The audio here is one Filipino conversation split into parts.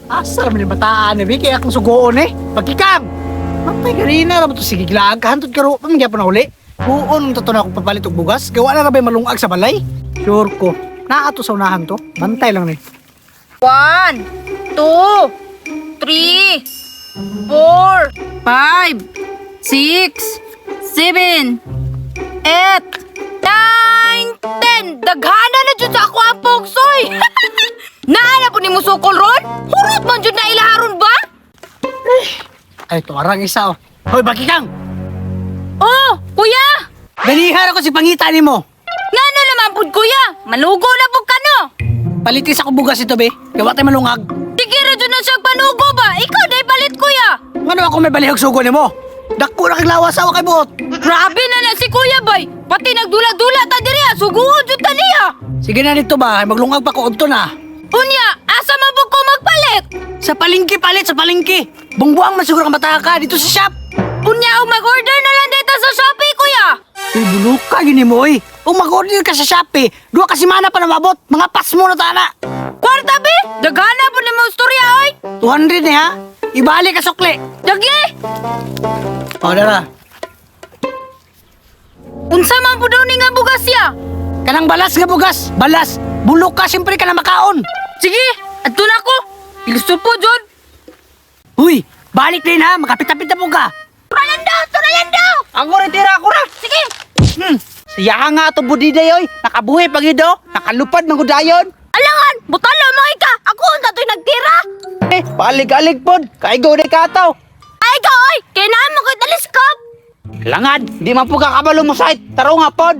Asa naman yung bataan eh, kaya akong sugoon eh. Pagkikam! Mapay ganina naman ito, sige gilaag, kahantod ka ro, pamigyan pa na uli. Buon, tato na akong papalit og bugas, gawa na rabay malungag sa balay. Sure ko, naato sa unahan to, bantay lang ni. 1, 2, 3, 4, 5, 6, 7, 8, 9, 10. Daghana na dyan sa ako ang poksoy. Naana po ni Musukol ron? Hurot man dyan na ilaharon ba? Ay, tuwarang isa oh. Hoy, Pagkikam! Oh, kuya! Ganihan ako si pangitan ni mo. Ngano naman po kuya? Manugo na po ka no? Palitis ako bugas ito be, gawa tayo malungag. Sige ra dyan na siyang panugo ba? Ikaw na palit kuya. Ngano ako may balihog sugo ni mo? Dako na kang lawas ako kay buot. Grabe na si kuya bay. Pati nagdula-dula ta diri suguon jud ta niya. Sige na dito ba, maglungag pa ko udto na. Unya, asa man po ko magpalit? Sa palengke palit, sa palengke. Bungbuang man siguro kang mataka dito sa shop. Unya, mag-order na lang dito sa Shopee kuya. Uy, buluka gini mo eh. Kung mag-order ka sa Shopee, 2 ka semana pa na mabot. Mga pas mo na tana. Kwarta be, dagana po ni mo istorya oy. 200 eh ha. Ibalik ka sukli. Dagi. O, dara. Unsa man po daw ni nga bugas ya? Kanang balas nga bugas. Balas. Bulok ka, siyempre ka na makaon. Sige, adto na ko. Gusto po jud. Huy, balik din ha. Makapit-apit na po ka. Turayando! Ako rin, tira ako na. Sige. Siya nga ito budiday oy. Nakabuhi pagido. Nakalupad ng gudayon. Alangan, butalo mo ka. Ako unta to'y nagtira. Eh, paalig-alig po. Kaigaw na kataw. Ay, ikaw oy, kailangan mo ko'y teleskop. Langan, di man po kakabalo mo sait. Taro nga pod.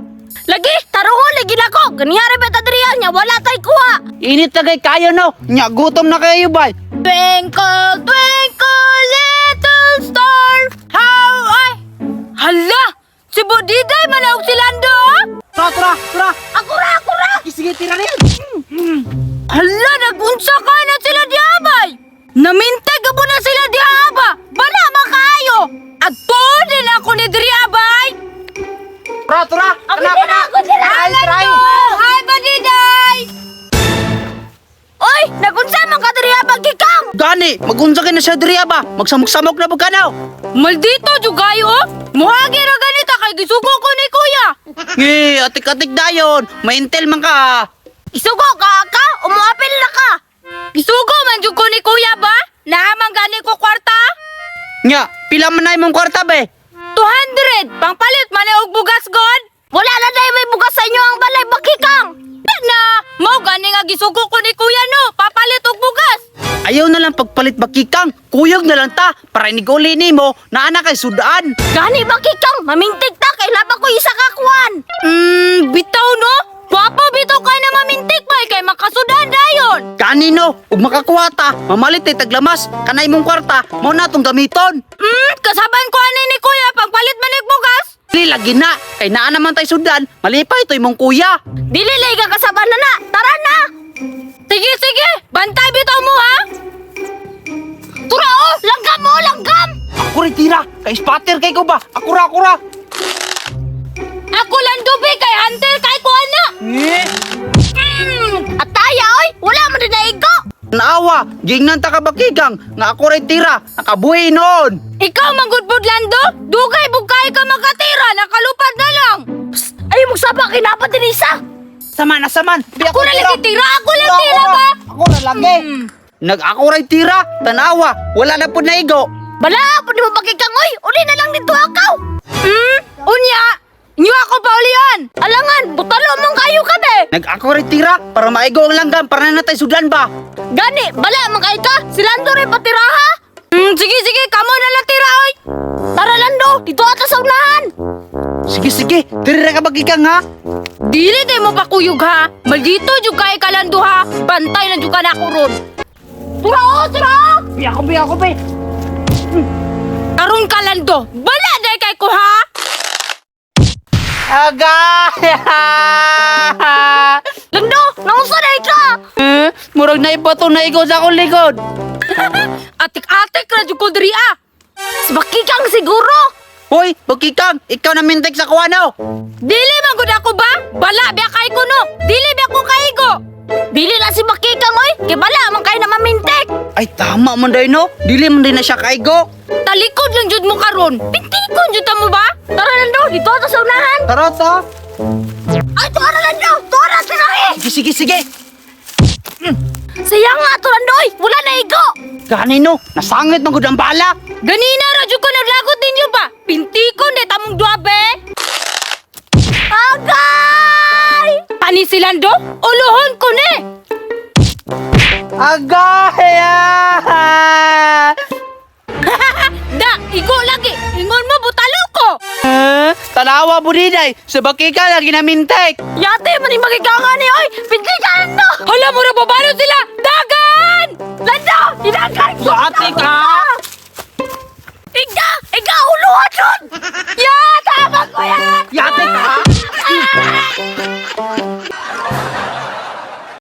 Lagi, tarungon lagi na ko. Ganihari ba tadriya niya, wala tay kuha. Init na kay kayo no. Nya, gutom na kayo bay. Twinkle, twinkle, little star, how I... Hala! Si Bodiday manawag si Lando, ah! Tara. Akura! Sige, tira rin. Hala, nagunsa ka na sila diabay! Namintag ka po na sila diaba! Bala makayo! At din ako ni Driabay! Tara. Ako sila! Hi, Bodiday! Oy! Nagunsa man ka Driabag ikaw! Gani, magunsa ka na siya diriya ba? Magsamok-samok na po ka na. Maldito, Jugayo! Muhagi ra ganita kay gisugo ko ni kuya! Atik-atik dayon. Maintel man ka. Isugo ka? Umuapil na ka! Isugo man jud ko ni kuya ba? Nahamang gani ko kwarta? Nya, pila man na imong kwarta be? 200! Pangpalit man og bugas god! Wala na dahil may bugas sa inyo ang balay bakikang! Na! Mao gani nga gisugo ko ni kuya no! Papalit og bugas! Ayaw na lang pagpalit bakikang. Kuyog na lang ta. Para iniguli ni mo na anak kay sudaan. Gani bakikang! Mamintig ta kay laba ko isa ka kuwan! Bitaw no? Gwapo bitaw kay na mamintig ba kay makasudan dayon! Kanino, ug makakuwata, mamalit ay taglamas. Kanay mong kwarta, mo na tong gamiton. Kasaban ko ani ni kuya pagpalit man og bugas! Dili lagi na. Kay naa naman tay sudan. Malipay toy mong kuya. Dili lay ka kasaban na! Tara na! Sige! Bantay bitaw mo ha! Tura oh! Langgam! Ako rin tira. Kay spatter kay ko ba? Akura. Ako lang dubi kay hunter kay ko ana! Ataya oy! Wala man din naigo! Naawa, gingnan ta ka bakigang. Nga ako rin tira. Nakabuhi noon. Ikaw manggudbud lando? Dugay bugay ka makatira! Nakalupad na lang! Psst! Ay magsaba kinapat din isa! Saman. Di Ako na lagi tira! Ako lang tira ba? Ako na lagi. Nag-ako rin tira. Tanawa. Wala na po naigo. Bala! Pwede mo bakikang oy! Uli na lang dito akaw! Unya! Inyo ako pa ulian! Alangan! Butalo mong kayo ka be! Nag-ako rin tira. Para maigo ang langgam. Para na natay sudan ba? Gani! Bala! Mga ka! Si Lando rin patira ha! Sige! Kamo na lang tira oy! Tara Lando! Dito ata sa unahan! Sige. Tira ka bakigang ha. Dili day mo pakuyog ha! Maldito jud kay ka Lando ha! Bantay na jud ka na ako ron! Tira! Biya ko be. Karon ka Lando! Bala day kay ko ha! Aga! Lando! Nausa day ka! Murag na ibato na ikaw sa akong likod. Atik-atik na jud ko diri ah! Si Bakikang siguro! Hoy, bakikang, ikaw na mintek sa kuwano. Dili man gud ako ba? Bala biya kay ko no. Dili biya ko kaigo. Dili na si Bakikang oy, kay bala man kay na mamintek. Ay tama man day no. Dili man day na siya kaigo. Talikod lang jud mo karon. Pintikon jud ta mo ba? Tara Lando, dito ta sa unahan. Tara ta. Ay, tara Lando, tara sinahi. Sige, sige. Sayang nga to Lando, oy. Wala na igo. Kanino? Nasangit man gud ang bala. Ganina ra jud ko naglagot ninyo ba? Pintikon de tamong duabe. Agay! Pani si Lando? Uluhon ko ni. Agaya! Da, igo lagi. Ingon mo butalo ko. Tanawa mo diday. Sa bakika lagi na mintek. Yate man yung magigangan ni oy. Pintikan no. Hala mo na babalo sila. Dagan! Lando, inagan ko. Ate ka!